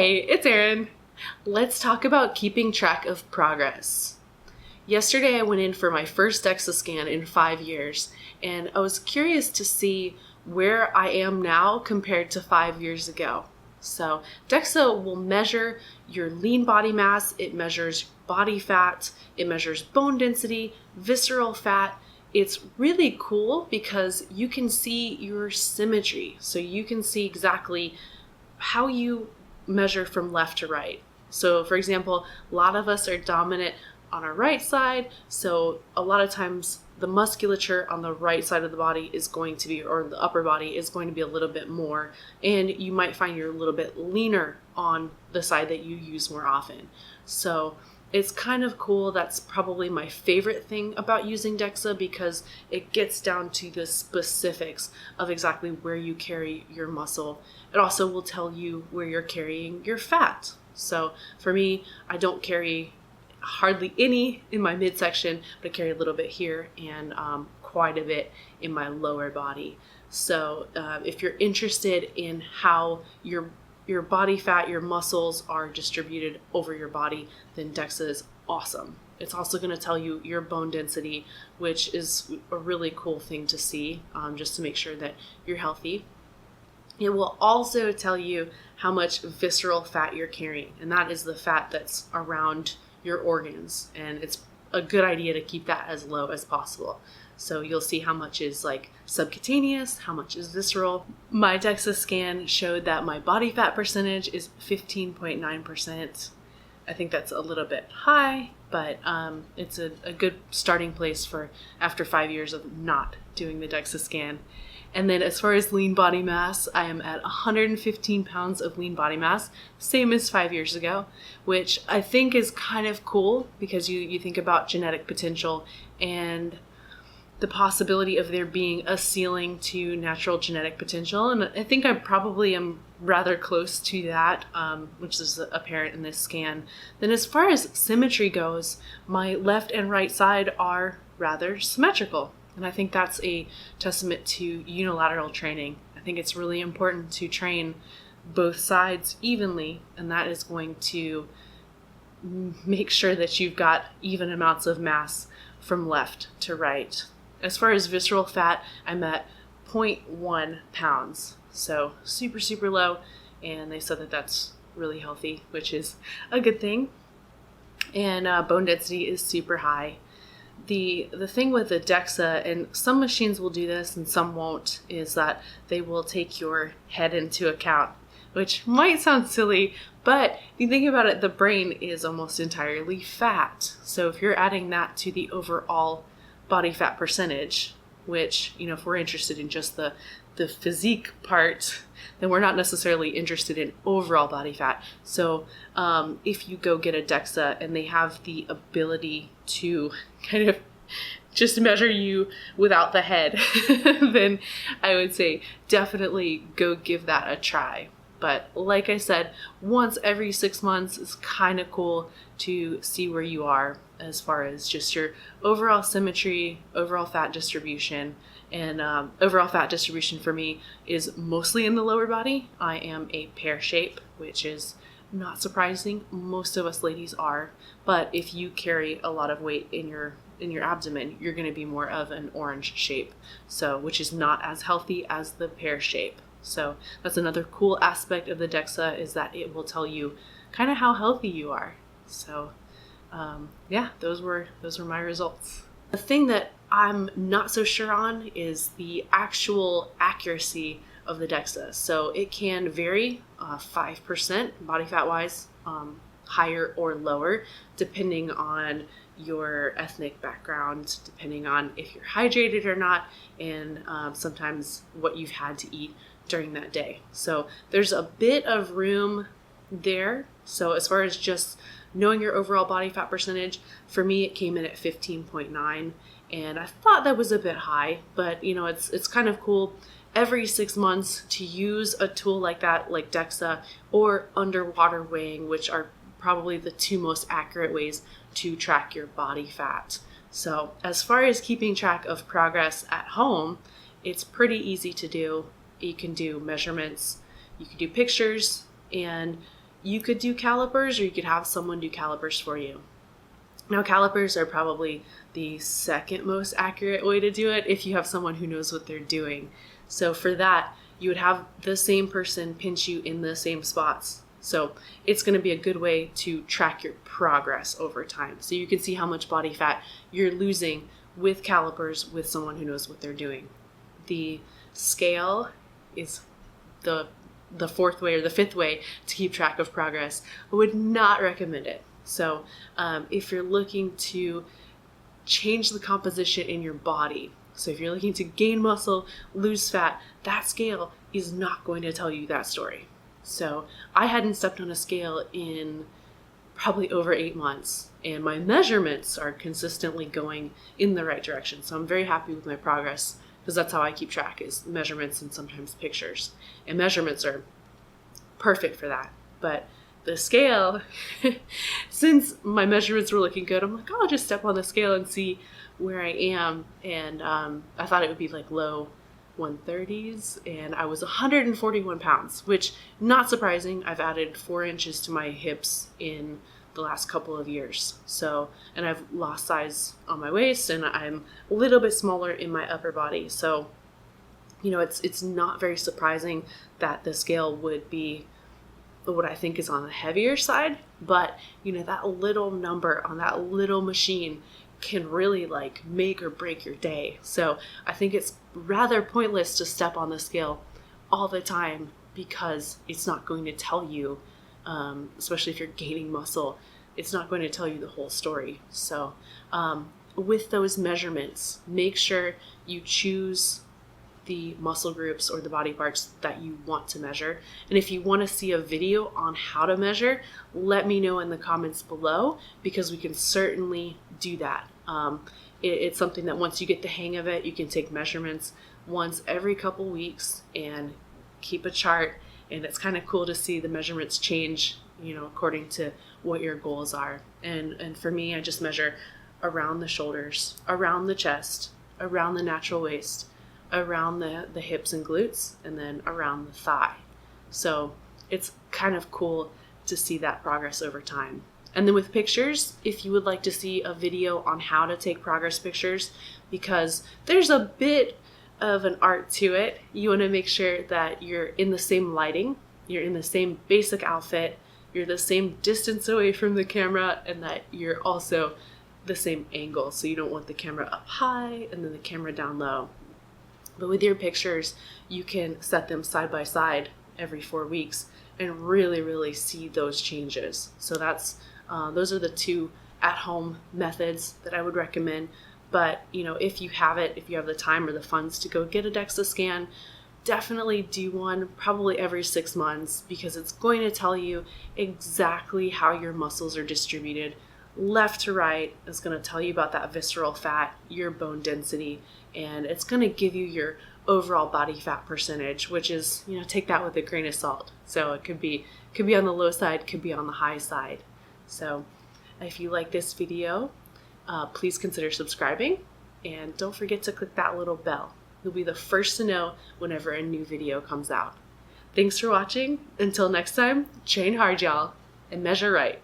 Hey, it's Erin. Let's talk about keeping track of progress. Yesterday I went in for my first Dexa scan in 5 years, and I was curious to see where I am now compared to 5 years ago. So Dexa will measure your lean body mass, it measures body fat, it measures bone density, visceral fat. It's really cool because you can see your symmetry. So you can see exactly how you measure from left to right. So for example, a lot of us are dominant on our right side, so a lot of times the musculature on the right side of the body is going to be, or the upper body is going to be a little bit more, and you might find you're a little bit leaner on the side that you use more often. So it's kind of cool. That's probably my favorite thing about using Dexa because it gets down to the specifics of exactly where you carry your muscle. It also will tell you where you're carrying your fat. So for me, I don't carry hardly any in my midsection, but I carry a little bit here and quite a bit in my lower body. So if you're interested in how your body fat, your muscles are distributed over your body, then Dexa is awesome. It's also going to tell you your bone density, which is a really cool thing to see, just to make sure that you're healthy. It will also tell you how much visceral fat you're carrying, and that is the fat that's around your organs, and it's a good idea to keep that as low as possible. So you'll see how much is like subcutaneous, how much is visceral. My Dexa scan showed that my body fat percentage is 15.9%. I think that's a little bit high, but it's a good starting place for after 5 years of not doing the Dexa scan. And then as far as lean body mass, I am at 115 pounds of lean body mass, same as 5 years ago, which I think is kind of cool because you think about genetic potential and the possibility of there being a ceiling to natural genetic potential. And I think I probably am rather close to that, which is apparent in this scan. Then as far as symmetry goes, my left and right side are rather symmetrical. And I think that's a testament to unilateral training. I think it's really important to train both sides evenly, and that is going to make sure that you've got even amounts of mass from left to right. As far as visceral fat, I'm at 0.1 pounds. So super, super low. And they said that that's really healthy, which is a good thing. And bone density is super high. The thing with the Dexa, and some machines will do this and some won't, is that they will take your head into account, which might sound silly, but if you think about it, the brain is almost entirely fat. So if you're adding that to the overall body fat percentage, which, if we're interested in just the physique part, then we're not necessarily interested in overall body fat. So if you go get a Dexa and they have the ability to kind of just measure you without the head, then I would say definitely go give that a try. But like I said, once every 6 months is kind of cool to see where you are as far as just your overall symmetry, overall fat distribution. And overall fat distribution for me is mostly in the lower body. I am a pear shape, which is not surprising. Most of us ladies are. But if you carry a lot of weight in your abdomen, you're going to be more of an orange shape, so which is not as healthy as the pear shape. So that's another cool aspect of the Dexa, is that it will tell you kind of how healthy you are. So yeah, those were my results. The thing that I'm not so sure on is the actual accuracy of the Dexa. So it can vary 5% body fat wise, higher or lower, depending on your ethnic background, depending on if you're hydrated or not, and sometimes what you've had to eat during that day. So there's a bit of room there. So as far as just knowing your overall body fat percentage, for me it came in at 15.9, and I thought that was a bit high, but it's kind of cool every 6 months to use a tool like that, like Dexa or underwater weighing, which are probably the two most accurate ways to track your body fat. So as far as keeping track of progress at home, it's pretty easy to do. You can do measurements, you can do pictures, and You could do calipers, or you could have someone do calipers for you. Now, calipers are probably the second most accurate way to do it if you have someone who knows what they're doing. So for that, you would have the same person pinch you in the same spots. So it's going to be a good way to track your progress over time. So you can see how much body fat you're losing with calipers with someone who knows what they're doing. The scale is the fourth way or the fifth way to keep track of progress. I would not recommend it. So if you're looking to change the composition in your body, so if you're looking to gain muscle, lose fat, that scale is not going to tell you that story. So I hadn't stepped on a scale in probably over 8 months, and my measurements are consistently going in the right direction. So I'm very happy with my progress, because that's how I keep track, is measurements and sometimes pictures. And measurements are perfect for that. But the scale, since my measurements were looking good, I'm like, oh, I'll just step on the scale and see where I am. And I thought it would be like low 130s, and I was 141 pounds, which, not surprising. I've added 4 inches to my hips in the last couple of years. So, and I've lost size on my waist, and I'm a little bit smaller in my upper body. So, it's not very surprising that the scale would be what I think is on the heavier side, but that little number on that little machine can really make or break your day. So I think it's rather pointless to step on the scale all the time, because it's not going to tell you, especially if you're gaining muscle, it's not going to tell you the whole story. So with those measurements, make sure you choose the muscle groups or the body parts that you want to measure. And if you want to see a video on how to measure, let me know in the comments below, because we can certainly do that. It's something that once you get the hang of it, you can take measurements once every couple weeks and keep a chart. And it's kind of cool to see the measurements change, according to what your goals are. And for me, I just measure around the shoulders, around the chest, around the natural waist, around the hips and glutes, and then around the thigh. So it's kind of cool to see that progress over time. And then with pictures, if you would like to see a video on how to take progress pictures, because there's a bit of an art to it, you want to make sure that you're in the same lighting, you're in the same basic outfit, you're the same distance away from the camera, and that you're also the same angle. So you don't want the camera up high and then the camera down low. But with your pictures, you can set them side by side every 4 weeks and really, really see those changes. So those are the 2 at-home methods that I would recommend. But, if you have the time or the funds to go get a Dexa scan, definitely do one probably every 6 months, because it's going to tell you exactly how your muscles are distributed left to right. It's going to tell you about that visceral fat, your bone density, and it's going to give you your overall body fat percentage, which is, take that with a grain of salt. So it could be on the low side, could be on the high side. So if you like this video, please consider subscribing, and don't forget to click that little bell. You'll be the first to know whenever a new video comes out. Thanks for watching. Until next time, train hard, y'all, and measure right.